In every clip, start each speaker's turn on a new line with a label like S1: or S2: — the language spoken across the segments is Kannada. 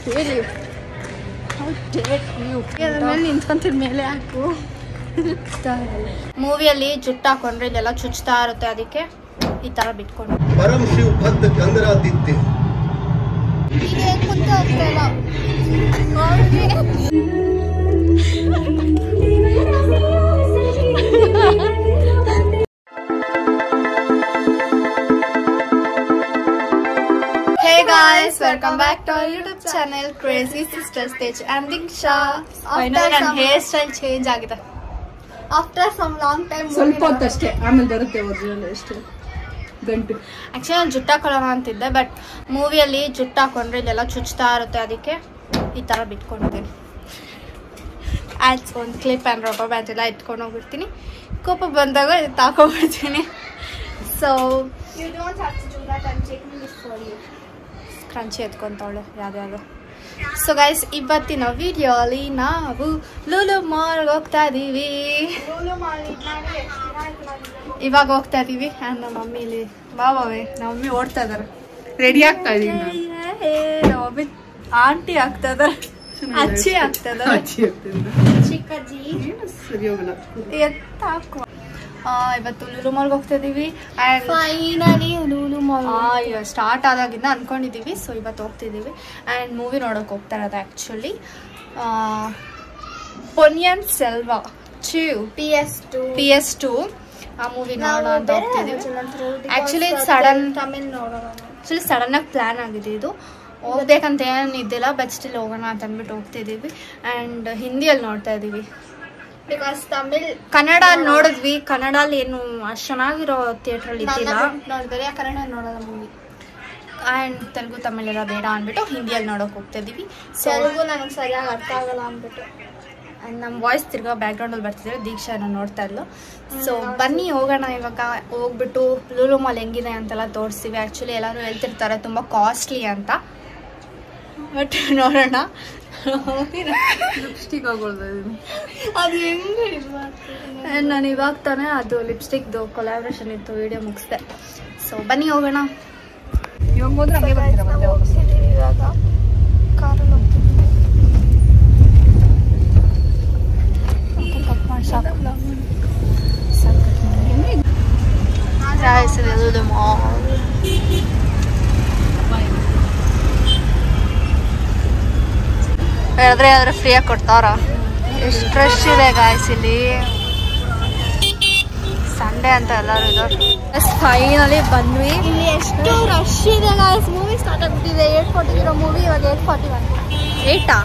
S1: ಹೇಳಿ ನಿಂತ್ಕೊಂತಿರ್ ಮೇಲೆ ಹಾಕು. ಮೂವಿಯಲ್ಲಿ ಜುಟ್ಟು ಹಾಕೊಂಡ್ರೆ ಇದೆಲ್ಲ ಚುಚ್ತಾ ಇರುತ್ತೆ, ಅದಕ್ಕೆ ಈ ತರ ಬಿಟ್ಕೊಂಡು
S2: ಪರಂ ಶಿವ್ ಭಕ್ತ ಗಂಗರಾದಿತ್ಯ
S1: Hey guys, welcome back to our YouTube channel Crazy Sister Stage and Diksha. After hair style change agide. After some long time
S3: ಸ್ವಲ್ಪ ಹೊತ್ತಷ್ಟೇ, ಆಮೇಲೆ ಬರುತ್ತೆ ಒರಿಜಿನಲ್ ಅಷ್ಟೇ ಗಂಟು.
S1: ಆಕ್ಚುಲಿ ನಾನು ಜುಟ್ಟು ಹಾಕೊಳ್ಳೋಣ ಅಂತಿದ್ದೆ, ಬಟ್ ಮೂವಿಯಲ್ಲಿ ಜುಟ್ಟು ಹಾಕೊಂಡ್ರೆ ಇದೆಲ್ಲ ಚುಚ್ತಾ ಇರುತ್ತೆ, ಅದಕ್ಕೆ ಈ ತರ ಬಿಟ್ಕೊಂಡಿದ್ದೀನಿ. ಆಯ್ತು, ಒಂದು ಕ್ಲಿಪ್ ಆ್ಯಂಡ್ ರಬ್ಬರ್ ಬ್ಯಾಂಡ್ ಎಲ್ಲ ಇಟ್ಕೊಂಡು ಹೋಗ್ಬಿಡ್ತೀನಿ. ಕೋಪ ಬಂದಾಗ ಇದು ತಾಕೊಂಡ್ಬಿಡ್ತೀನಿ. So you don't have to do that, I'm taking this for you. Crunchy ಎತ್ಕೊಂತವಳೆ ಯಾವ್ದು. ಸೊ ಗೈಸ್, ಇವತ್ತಿನ ವಿಡಿಯೋ ಅಲ್ಲಿ ನಾವು ಲೂಲು ಮಾಲ್ಗೆ ಹೋಗ್ತಾ ಇದೀವಿ. ಇವಾಗ ಹೋಗ್ತಾ ಇದೀವಿ. ಆ್ಯಂಡ್ ನಮ್ಮ ಮಮ್ಮಿ ಇಲ್ಲಿ ಬಾಬಾವೇ ನಮ್ಮ ಮಮ್ಮಿ ಓಡ್ತಾ ಇದಾರೆ,
S3: ರೆಡಿ ಆಗ್ತಾ ಇದೀನಿ.
S1: ನಮ್ಮ ಮಮ್ಮಿ ಆಂಟಿ ಆಗ್ತಾ ಇದಾರೆ, ಅಚ್ಚಿ ಆಗ್ತಾ ಇದಾರೆ. ಚಿಕ್ಕಜ್ಜಿ
S3: ಸರಿ ಹೋಗಲ್ಲ.
S1: ಎತ್ತಾಕುವ. ಇವತ್ತು ಲೂಲು ಮಾಲ್ಗೆ ಹೋಗ್ತಾ ಇದೀವಿ. ಸ್ಟಾರ್ಟ್ ಆದಾಗಿಂದ ಅನ್ಕೊಂಡಿದೀವಿ. ಸೊ ಇವತ್ತು ಹೋಗ್ತಿದೀವಿ ಆ್ಯಂಡ್ ಮೂವಿ ನೋಡೋಕೆ ಹೋಗ್ತಾ ಇರೋದು. ಆ್ಯಕ್ಚುಲಿ ಪೊನ್ನಿಯಿನ್ ಸೆಲ್ವ PS2 ಆ ಮೂವಿ ನೋಡೋಣ ಅಂತ ಹೋಗ್ತಿದೀವಿ. ಆ್ಯಕ್ಚುಲಿ ಸಡನ್ ಆಗಿ ಪ್ಲಾನ್ ಆಗಿದೆ ಇದು. ಹೋಗ್ಬೇಕಂತ ಏನು ಇದ್ದಿಲ್ಲ, ಬಟ್ ಸ್ಟಿಲ್ ಹೋಗೋಣ ಅಂತ ಅಂದ್ಬಿಟ್ಟು ಹೋಗ್ತಿದೀವಿ. ಆ್ಯಂಡ್ ಹಿಂದಿಯಲ್ಲಿ ನೋಡ್ತಾ ಇದೀವಿ, ಬಿಕಾಸ್ ತಮಿಳ್ ಕನ್ನಡ ನೋಡಿದ್ವಿ. ಕನ್ನಡಲ್ಲಿ ಏನು ಅಷ್ಟು ಚೆನ್ನಾಗಿರೋ ಥಿಯೇಟ್ರಲ್ಲಿ ಇದ್ದಿಲ್ಲ, ನೋಡಿದ್ರೆ ಕನ್ನಡ ನೋಡೋದ ಮೂವಿ. ಆ್ಯಂಡ್ ತೆಲುಗು ತಮಿಳೆಲ್ಲ ಬೇಡ ಅಂದ್ಬಿಟ್ಟು ಹಿಂದಿಯಲ್ಲಿ ನೋಡೋಕೆ ಹೋಗ್ತಿದ್ದೀವಿ. ತೆಲುಗು ನನಗೆ ಸರಿಯಾಗಿ ಅರ್ಥ ಆಗಲ್ಲ ಅಂದ್ಬಿಟ್ಟು. ಆ್ಯಂಡ್ ನಮ್ಮ ವಾಯ್ಸ್ ತಿರ್ಗಾ ಬ್ಯಾಕ್ಗ್ರೌಂಡಲ್ಲಿ ಬರ್ತಿದ್ರೆ ದೀಕ್ಷಾ ನಾನು ನೋಡ್ತಾ ಇದ್ಲು. ಸೊ ಬನ್ನಿ ಹೋಗೋಣ. ಇವಾಗ ಹೋಗ್ಬಿಟ್ಟು ಲೂಲು ಮಾಲ್ ಹೆಂಗಿದೆ ಅಂತೆಲ್ಲ ತೋರಿಸ್ತೀವಿ. ಆ್ಯಕ್ಚುಲಿ ಎಲ್ಲರೂ ಹೇಳ್ತಿರ್ತಾರೆ ತುಂಬ ಕಾಸ್ಟ್ಲಿ ಅಂತ, ಬಟ್ ನೋಡೋಣ.
S3: ಲಿಪ್ಸ್ಟಿಕ್ ಹಾಕೊಳ್ತಾ ಇದೀನಿ.
S1: ಅದು ಹೆಂಗೆ ನಾನು ಇವಾಗ ತಾನೇ ಅದು ಲಿಪ್ಸ್ಟಿಕ್ದು ಕೊಲಾಬ್ರೇಷನ್ ಇತ್ತು, ವಿಡಿಯೋ ಮುಗಿಸ್ದೆ. ಸೊ ಬನ್ನಿ ಹೋಗೋಣ.
S3: ಇವಾಗ ಹೋದ್ರೆ ಹಂಗೆ ಬರ್ತೀರಾ ಮತ್ತೆ ವಾಪಸ್?
S1: ಇವಾಗ ಕಾರಲ್ಲಿ ಹೋಗ್ತೀವಿ. ಕಟ್ ಮಾಡಿ ಸಾಕು. ಹೇಳಿದ್ರೆ ಯಾವ್ದಾರು ಫ್ರೀಯಾಗಿ ಕೊಡ್ತಾರ. ಎಷ್ಟು ರಶ್ ಇದೆ ಗಾಯ್ಸ್ ಇಲ್ಲಿ, ಸಂಡೇ ಅಂತ ಎಲ್ಲರೂ ಇದ್ದಾರೆ. ಫೈನಲಿ ಬಂದ್ವಿ. ಇಲ್ಲಿ ಎಷ್ಟು ರಶ್ ಇದೆ ಗಾಯ್ಸ್. ಮೂವಿ ಸ್ಟಾರ್ಟ್ ಆಗ್ಬಿಟ್ಟಿದೆ. 8:40 ಇರೋ ಮೂವಿ ಇವಾಗ 8:41.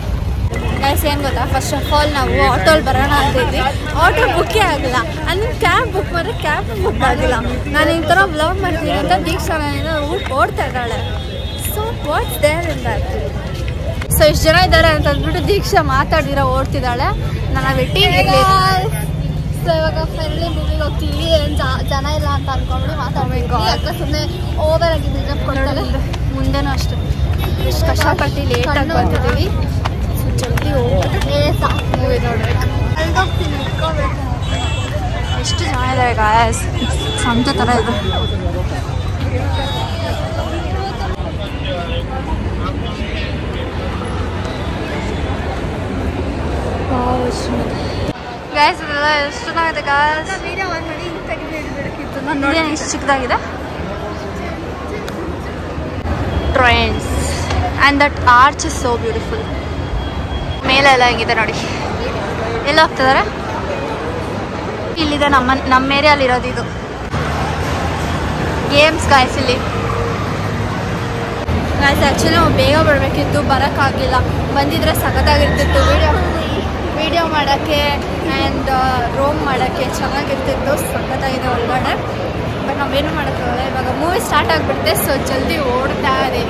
S1: ಗೈಸ್ ಏನು ಗೊತ್ತಾ, ಫಸ್ಟ್ ಆಫ್ ಆಲ್ ನಾವು ಆಟೋಲ್ಲಿ ಬರೋಣ ಅಂತಿದ್ವಿ. ಆಟೋ ಬುಕ್ಕೇ ಆಗಿಲ್ಲ. ಅಲ್ಲಿ ಕ್ಯಾಬ್ ಬುಕ್ ಮಾಡಿದ್ರೆ ಕ್ಯಾಬ್ ಬುಕ್ ಆಗಿಲ್ಲ. ನಾನು ಈ ಥರ ಬ್ಲಾಗ್ ಮಾಡ್ತೀನಿ ಅಂತ ದೀಕ್ಷಾ ಓಡ್ತಾ ಇದ್ದಾಳೆ. So what's there in that? So ಇಷ್ಟು ಜನ ಇದ್ದಾರೆ ಅಂತ ಅಂದ್ಬಿಟ್ಟು ದೀಕ್ಷಾ ಮಾತಾಡಿರೋ ಓಡ್ತಿದ್ದಾಳೆ. ನಾನು ಬಿಟ್ಟು ಸೊ ಇವಾಗ ಫೈನಲಿ ಮೂವಿಗೆ ಹೋಗ್ತೀವಿ. ಏನು ಜನ ಇಲ್ಲ ಅಂತ ಅನ್ಕೊಂಡು ಮಾತಾಡ್ಬೇಕು. ಯಾಕೆ ಸುಮ್ಮನೆ ಓವರ್ ಆಗಿ ಬಿಲ್ಡಪ್ ಕೊಡ್ತಾರೆ. ಮುಂದೆನೂ ಅಷ್ಟೇ ಎಷ್ಟು ಕಷ್ಟಪಟ್ಟು ಲೇಟಾಗಿ ಬರ್ತಿದ್ದೀವಿ. ಸೊ ಜಲ್ದಿ ಹೋಗ್ಬಿಟ್ಟು ಮೂವಿ ನೋಡ್ಬೇಕು. ಅಲ್ಲಿಗೆ ಹೋಗ್ತೀನಿ, ಇಟ್ಕೋಬೇಕು. ಎಷ್ಟು ಜನ ಇದೆ ಗಾಯಸ್, ಸಂತೆ ಥರ ಇದೆ. ಗೈಸ್ ಇದೆಲ್ಲ ಎಷ್ಟು ಚೆನ್ನಾಗಿದೆ ಗಾಯ್ಸ್. ಎಷ್ಟು ಚಿಕ್ಕದಾಗಿದೆ. Trains and that arch is so beautiful. ಮೇಲೆ ಎಲ್ಲ ಹೆಂಗಿದೆ ನೋಡಿ. ಎಲ್ಲ ಹೋಗ್ತಿದ್ದಾರೆ. ಇಲ್ಲಿದೆ ನಮ್ಮ ಏರಿಯಲ್ಲಿ ಇರೋದು ಇದು ಗೇಮ್ಸ್ ಗಾಯ್ಸ್. ಇಲ್ಲಿ ಗಾಯ್ಸ್ ಆ್ಯಕ್ಚುಲಿ ನಾವು ಬೇಗ ಬರಬೇಕಿತ್ತು, ಬರೋಕ್ಕಾಗಲಿಲ್ಲ. ಬಂದಿದ್ರೆ ಸಖತ್ತಾಗಿರ್ತಿತ್ತು ವಿಡಿಯೋ ಮಾಡೋಕ್ಕೆ ಆ್ಯಂಡ್ ರೋಮ್ ಮಾಡೋಕ್ಕೆ ಚೆನ್ನಾಗಿರ್ತಿತ್ತು. ಸಖತ್ತಾಗಿದೆ ಒಳಗಡೆ. ಬಟ್ ನಾವೇನು ಮಾಡೋಕ್ಕಾಗಲ್ಲ. ಇವಾಗ ಮೂವಿ ಸ್ಟಾರ್ಟ್ ಆಗಿಬಿಡುತ್ತೆ. ಸೊ ಜಲ್ದಿ ಓಡ್ತಾ ಇದೆ.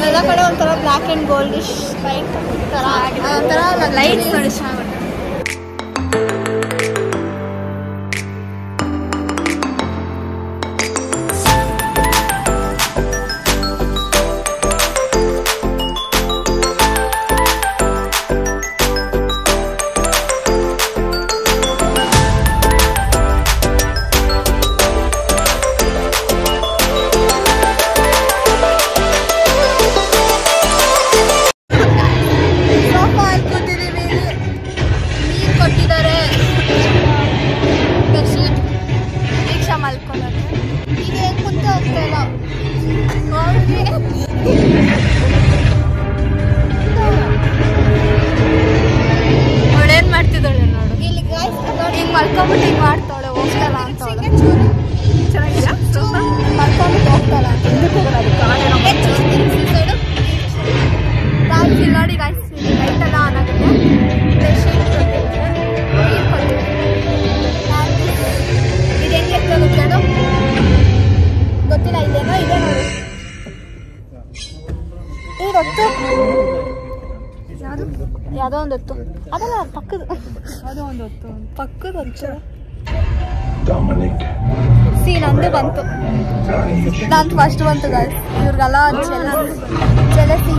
S1: ಎಲ್ಲ ಕಡೆ ಒಂಥರ ಬ್ಲ್ಯಾಕ್ ಆ್ಯಂಡ್ ಗೋಲ್ಡಿಶ್ ಲೈಟ್ ಥರ ಆಗಿದೆ. ಒಂಥರ ಲೈಟ್ಸ್ ನೋಡಿ ಚೆನ್ನಾಗುತ್ತೆ. ಹೊತ್ತು ಯಾವುದು ಯಾವುದೋ ಒಂದು ಹೊತ್ತು ಅದಲ್ಲ ಪಕ್ಕದ ಯಾವುದೋ ಒಂದು ಹೊತ್ತು ಪಕ್ಕದ ಹೊತ್ತು ಸಿ ನಂದು ಬಂತು ನಾನು ಫಸ್ಟ್ ಬಂತು ಗಾಯ್ಸ್ ಇವ್ರಿಗೆಲ್ಲ ಜಲಸಿ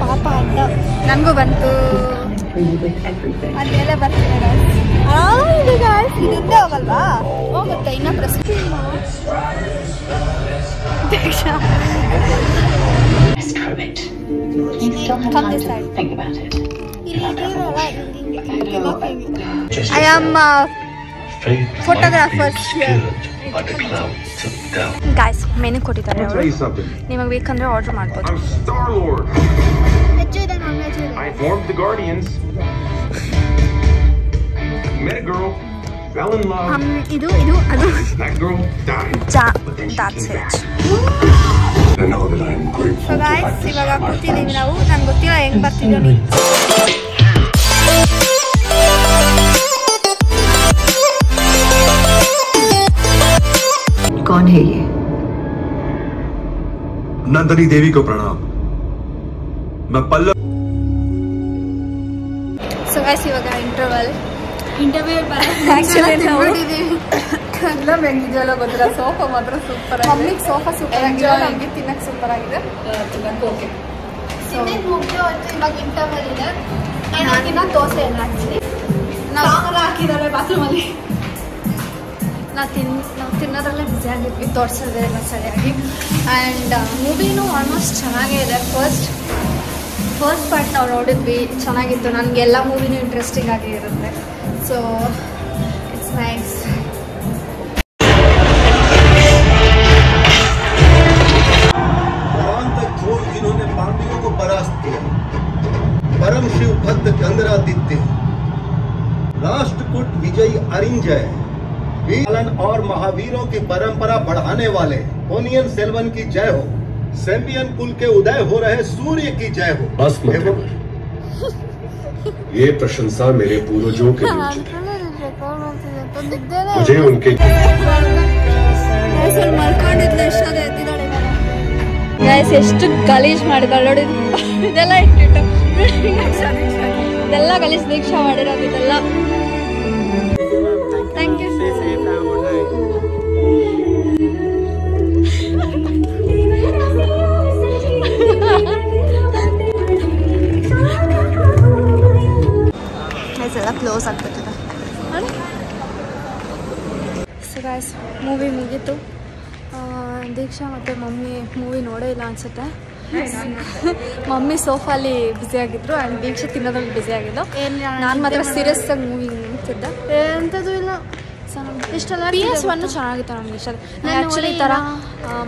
S1: ಪಾಪ ಅಂತ ನನಗೂ ಬಂತು ಅದೆಲ್ಲ ಬರ್ತಿದೆ ಗಾಯ್ಸ್ ಇದಿದ್ದೇ ಹೋಗಲ್ವಾ ಹೋಗುತ್ತೆ ಇನ್ನೂ ಪ್ರಶ್ನೆ I am photographer here. Guys, menu ಕೊಟ್ಟಿದ್ದಾರೆ ಅವರು ನಿಮಗೆ ಬೇಕಂದ್ರೆ ಆರ್ಡರ್ ಮಾಡ್ಬೋದು.
S4: I'm Star-Lord. I informed the Guardians. Met a girl, fell in love.
S1: ಇದು ಅದು
S4: That girl died.
S1: That's it.
S4: I know that I'm grateful.
S1: So guys, ಇವಾಗ ಕೂತಿದ್ದೀವಿ ನಾವು. ನಂಗೆ ಗೊತ್ತಿಲ್ಲ ಹೆಂಗ್ ಬರ್ತಿದ್ದೋ ನೀ.
S5: कौन है ये?
S2: नंदनी देवी को प्रणाम. मैं पल्लव.
S1: So guys, ಇವಾಗ ಇಂಟರ್ವ್ಯೂ ಆಕ್ಚುಲಿ ನಾವು ಎಲ್ಲ ಹೆಂಗಿದೆಯಲ್ಲ ಗೊತ್ತಿಲ್ಲ ಸೋಫಾ ಮಾತ್ರ ಸೂಪರ್ ಆಗಿದೆ ಮಮ್ಮಿಗೆ ಸೋಫಾ ಸೂಪರ್ ಆಗಿದೆ ನಮಗೆ ತಿನ್ನಕ್ಕೆ ಸೂಪರ್ ಆಗಿದೆ ಓಕೆ ಇವಾಗ ಇಂಟರ್ವ್ಯೂ ಇದೆ ನಾನು ದೋಸೆ ಇಲ್ಲ ಆ್ಯಕ್ಚುಲಿ ನಾವು ಹಾಕಿದ್ದಾರೆ ಬಾತ್ರೂಮಲ್ಲಿ ನಾವು ತಿನ್ನೋದ್ರಲ್ಲೇ ಬ್ಯುಸಿ ಆಗಿದ್ವಿ ತೋರಿಸೋದೇ ಇಲ್ಲ ಸರಿಯಾಗಿ ಆ್ಯಂಡ್ ಮೂವಿನೂ ಆಲ್ಮೋಸ್ಟ್ ಚೆನ್ನಾಗೇ ಇದೆ ಫಸ್ಟ್ ಪಾರ್ಟ್ ನಾವು ನೋಡಿದ್ವಿ ಚೆನ್ನಾಗಿತ್ತು ನನಗೆಲ್ಲ ಮೂವಿನೂ ಇಂಟ್ರೆಸ್ಟಿಂಗ್ ಆಗಿ ಇರುತ್ತೆ ಸೊ ಇಟ್ಸ್ ನೈಸ್
S2: जिन्होंने पापियों को परास्त किया परम शिव भक्त गंधरादित्य राष्ट्रकूट विजयी अरिंजय वीरन और महावीरों की परंपरा बढ़ाने वाले पोनियन सेल्वन की जय हो सेम्बियन कुल के उदय हो रहे सूर्य की जय हो
S6: बस ये प्रशंसा मेरे पूर्वजों के लिए उचित है मुझे उनके
S1: ಗೈಸ್ ಎಷ್ಟು ಗಲೀಜ್ ಮಾಡಿದಾಳೆ ನೋಡಿ ಇದೆಲ್ಲ ಇಟ್ಟಿಟ್ಟು ಇದೆಲ್ಲ ಗಲೀಜ್ ದೀಕ್ಷಾ ಮಾಡಿರೋದು ಇದೆಲ್ಲ ಥ್ಯಾಂಕ್ ಯು ಎಲ್ಲ ಕ್ಲೋಸ್ ಆಗ್ಬಿಟ್ಟಿದೆ ಸೊ ಗೈಸ್ ಮೂವಿ ಮುಗೀತು ದೀಕ್ಷಾ ಮತ್ತು ಮಮ್ಮಿ ಮೂವಿ ನೋಡೇ ಇಲ್ಲ ಅನಿಸುತ್ತೆ ಮಮ್ಮಿ ಸೋಫಾಲಿ ಬ್ಯುಸಿ ಆಗಿದ್ರು ಆ್ಯಂಡ್ ದೀಕ್ಷಾ ತಿನ್ನೋದ್ರಲ್ಲಿ ಬ್ಯುಸಿ ಆಗಿದ್ದು ನಾನು ಮಾತ್ರ ಸೀರಿಯಸ್ ಆಗಿ ಮೂವಿ ನೋಡ್ತಿದ್ದೆ ಎಂಥದ್ದು ಇಲ್ಲ ಇಷ್ಟೆಲ್ಲ PS1 ಚೆನ್ನಾಗಿತ್ತು ನನಗೆ ಇಷ್ಟ ಆ್ಯಕ್ಚುಲಿ ಈ ಥರ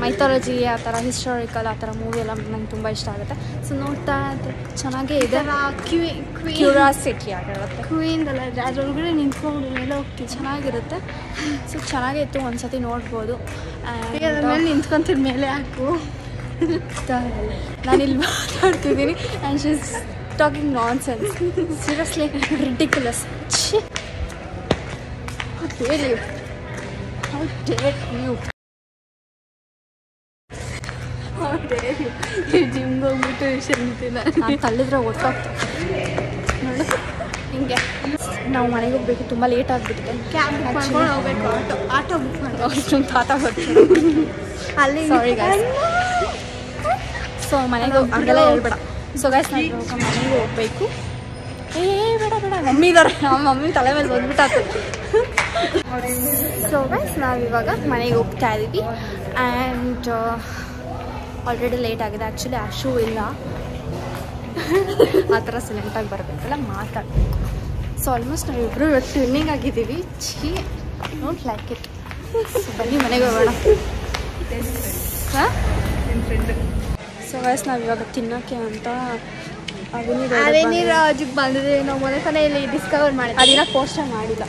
S1: ಮೈಥಾಲಜಿ ಆ ಥರ ಹಿಸ್ಟಾರಿಕಲ್ ಆ ಥರ ಮೂವಿ ಎಲ್ಲ ನಂಗೆ ತುಂಬ ಇಷ್ಟ ಆಗುತ್ತೆ ಸೊ ನೋಡ್ತಾ ಚೆನ್ನಾಗೇ ಇದೆ ಕ್ಯೂರಿಯಾಸಿಟಿ ಆಗಿರುತ್ತೆ ಕ್ವೀನ್ದೆಲ್ಲ ಅದರೊಳಗಡೆ ನಿಂತ್ಕೊಂಡು ಮೇಲೆ ಹೋಗ್ತೀವಿ ಚೆನ್ನಾಗಿರುತ್ತೆ ಸೊ ಚೆನ್ನಾಗೇ ಇತ್ತು ಒಂದ್ಸತಿ ನೋಡ್ಬೋದು ಮೇಲೆ ನಿಂತ್ಕೊಂತಿದ ಮೇಲೆ ಹಾಕು ನಾನಿಲ್ಲಿ ಮಾತಾಡ್ತಿದ್ದೀನಿ and she is talking non sense seriously ridiculous Really? How dare you? How dare you? You ಜಿಮ್ಗೆ ಹೋಗ್ಬಿಟ್ಟು ವಿಷಯಂತಿಲ್ಲ ನಾನು ತಳ್ಳಿದ್ರೆ ಒಟ್ಟಾಗ್ತದೆ ನೋಡು ಹಿಂಗೆ ನಾವು ಮನೆಗೆ ಹೋಗ್ಬೇಕು ತುಂಬ ಲೇಟ್ ಆಗಿಬಿಟ್ಟಿದೆ ಕ್ಯಾಬ್ ಬುಕ್ ಮಾಡ್ಕೊಂಡು ಹೋಗ್ಬೇಕು ಆಟೋ ಬುಕ್ ಮಾಡಿ ಅಷ್ಟೊಂದು ತಾತ ಹೋಗ್ತೀವಿ ಅಲ್ಲಿ ಸಾರಿ ಗಾಯ್ಸ್ ಸೊ ಮನೆಗೆ ಹಂಗೆಲ್ಲ ಹೇಳ್ಬೇಡ ಸೊ ಗಾಯ್ಸ್ ನಾನು ಮನೆಗೆ ಹೋಗ್ಬೇಕು ಬೇಡ ಮಮ್ಮಿ ಇದ್ದಾರೆ ನಮ್ಮ ಮಮ್ಮಿ ತಲೆ ಮೇಲೆ ಬಂದ್ಬಿಟ್ಟು ಸೊ ಗೈಸ್ ನಾವಿವಾಗ ಮನೆಗೆ ಹೋಗ್ತಾ ಇದ್ದೀವಿ ಆ್ಯಂಡ್ ಆಲ್ರೆಡಿ ಲೇಟ್ ಆಗಿದೆ ಆ್ಯಕ್ಚುಲಿ ಶೂ ಇಲ್ಲ ಆ ಥರ ಸೈಲೆಂಟಾಗಿ ಬರಬೇಕಲ್ಲ ಮಾತಾಡಬೇಕು ಸೊ ಆಲ್ಮೋಸ್ಟ್ ನಾವಿಬ್ಬರು ಟ್ವಿನ್ನಿಂಗ್ ಆಗಿದ್ದೀವಿ ಛೀ ಡೋಂಟ್ ಲೈಕ್ ಇಟ್ ಸೊ ಬನ್ನಿ ಮನೆಗೆ ಹೋಗೋಣ ಹಾಂ ಸೊ ಗೈಸ್ ನಾವಿವಾಗ ತಿನ್ನೋಕ್ಕೆ ಅಂತ ಅವೆನಿರಾಜಿಗೆ ಬಂದಿದೆ ನಾವು ಮೊನ್ನೆ ಸಲ ಇಲ್ಲಿ ಡಿಸ್ಕವರ್ ಮಾಡಿದ್ವಿ ಅದಿನ ಪೋಸ್ಟರ್ ಮಾಡಿಲ್ಲ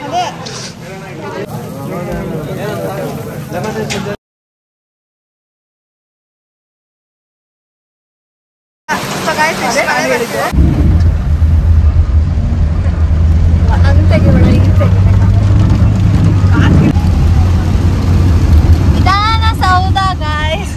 S1: ಅದೇ ಅಂತೆಗೆ ನಿಧಾನ ಸೌದಾ ಗಾಯ್ಸ್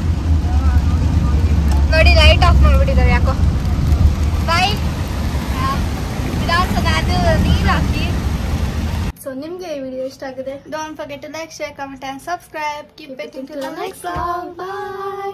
S1: ನಿಮ್ಗೆ ಈ ವಿಡಿಯೋ ಇಷ್ಟ ಆಗಿದೆ, don't forget to like, share, comment and subscribe. Keep it till the next vlog. By.